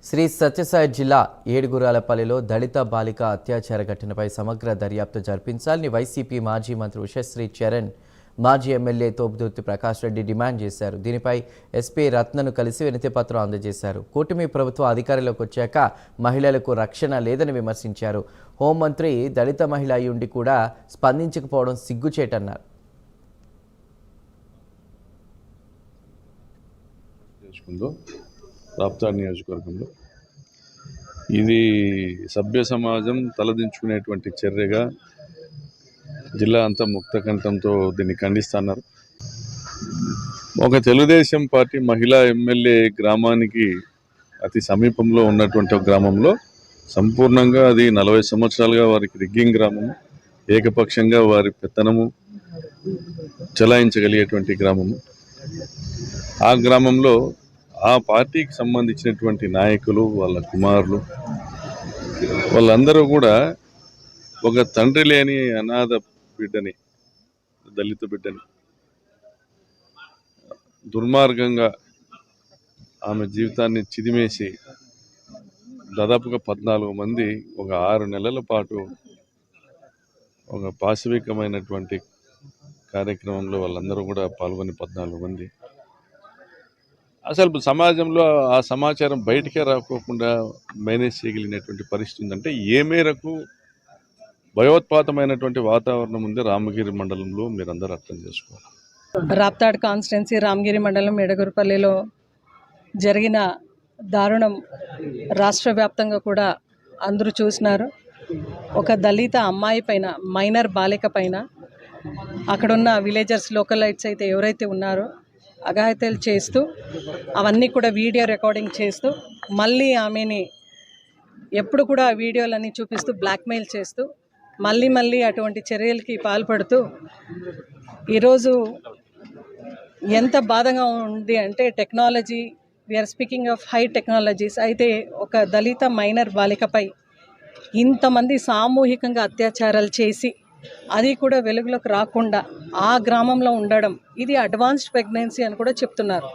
శ్రీ సత్యసాయి జిల్లా ఏడుగురాలపల్లిలో దళిత బాలిక అత్యాచార ఘటనపై సమగ్ర దర్యాప్తు జరిపించాలని వైసీపీ మాజీ మంత్రి ఉషశ్రీ చరణ్ మాజీ ఎమ్మెల్యే తోపుదుర్తి ప్రకాష్ రెడ్డి డిమాండ్ చేశారు. దీనిపై ఎస్పీ రత్నను కలిసి వినతిపత్రం అందజేశారు. కూటమి ప్రభుత్వం అధికారంలోకి వచ్చాక మహిళలకు రక్షణ లేదని విమర్శించారు. హోంమంత్రి దళిత మహిళ అయ్యుండి కూడా స్పందించకపోవడం సిగ్గుచేటన్నారు. రాప్తాడ్ నియోజకవర్గంలో ఇది సభ్య సమాజం తలదించుకునేటువంటి చర్యగా జిల్లా అంతా ముక్తకంఠంతో దీన్ని ఖండిస్తున్నారు. ఒక తెలుగుదేశం పార్టీ మహిళా ఎమ్మెల్యే గ్రామానికి అతి సమీపంలో ఉన్నటువంటి ఒక గ్రామంలో సంపూర్ణంగా అది 40 సంవత్సరాలుగా వారికి రిగ్గింగ్ గ్రామము, ఏకపక్షంగా వారి పెత్తనము చెలాయించగలిగేటువంటి గ్రామము. ఆ గ్రామంలో ఆ పార్టీకి సంబంధించినటువంటి నాయకులు, వాళ్ళ కుమారులు, వాళ్ళందరూ కూడా ఒక తండ్రి లేని అనాథ బిడ్డని, దళిత బిడ్డని దుర్మార్గంగా ఆమె జీవితాన్ని చిదిమేసి దాదాపుగా 14 మంది ఒక 6 నెలల పాటు ఒక పాశవికమైనటువంటి కార్యక్రమంలో వాళ్ళందరూ కూడా పాల్గొని 14 మంది అసలు సమాజంలో ఆ సమాచారం బయటికే రాకోకుండా మేనేజ్ చేయగలిగినటువంటి పరిస్థితి ఉందంటే ఏ మేరకు భయోత్పాతమైనటువంటి వాతావరణం ఉంది రామగిరి మండలంలో మీరందరూ అర్థం చేసుకోవాలి. రాప్తాడ్ కాన్స్టిట్యున్సీ రామగిరి మండలం ఏడుగురుపల్లిలో జరిగిన దారుణం రాష్ట్ర వ్యాప్తంగా కూడా అందరూ చూసినారు. ఒక దళిత అమ్మాయి పైన, మైనర్ బాలిక పైన అక్కడున్న విలేజర్స్, లోకలైట్స్ అయితే ఎవరైతే ఉన్నారో అఘాయిత్యాలు చేస్తూ అవన్నీ కూడా వీడియో రికార్డింగ్ చేస్తూ మళ్ళీ ఆమెని ఎప్పుడు కూడా వీడియోలన్నీ చూపిస్తూ బ్లాక్మెయిల్ చేస్తూ మళ్ళీ అటువంటి చర్యలకి పాల్పడుతూ ఈరోజు ఎంత బాధగా ఉంది అంటే technology, we're speaking of high technologies, అయితే ఒక దళిత మైనర్ బాలికపై ఇంతమంది సామూహికంగా అత్యాచారాలు చేసి అది కూడా వెలుగులోకి రాకుండా ఆ గ్రామంలో ఉండడం, ఇది అడ్వాన్స్డ్ ప్రెగ్నెన్సీ అని కూడా చెప్తున్నారు.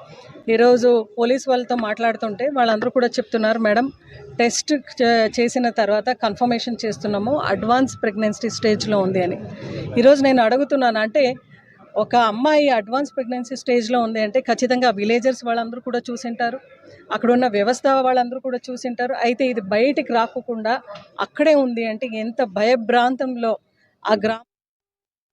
ఈరోజు పోలీస్ వాళ్ళతో మాట్లాడుతుంటే వాళ్ళందరూ కూడా చెప్తున్నారు, మేడం టెస్ట్ చేసిన తర్వాత కన్ఫర్మేషన్ చేస్తున్నాము, అడ్వాన్స్ ప్రెగ్నెన్సీ స్టేజ్లో ఉంది అని. ఈరోజు నేను అడుగుతున్నాను, అంటే ఒక అమ్మాయి అడ్వాన్స్ ప్రెగ్నెన్సీ స్టేజ్లో ఉంది అంటే ఖచ్చితంగా విలేజర్స్ వాళ్ళందరూ కూడా చూసింటారు, అక్కడున్న వ్యవస్థ వాళ్ళందరూ కూడా చూసింటారు. అయితే ఇది బయటికి రాకుండా అక్కడే ఉంది అంటే ఎంత భయభ్రాంతంలో ఆ గ్రామం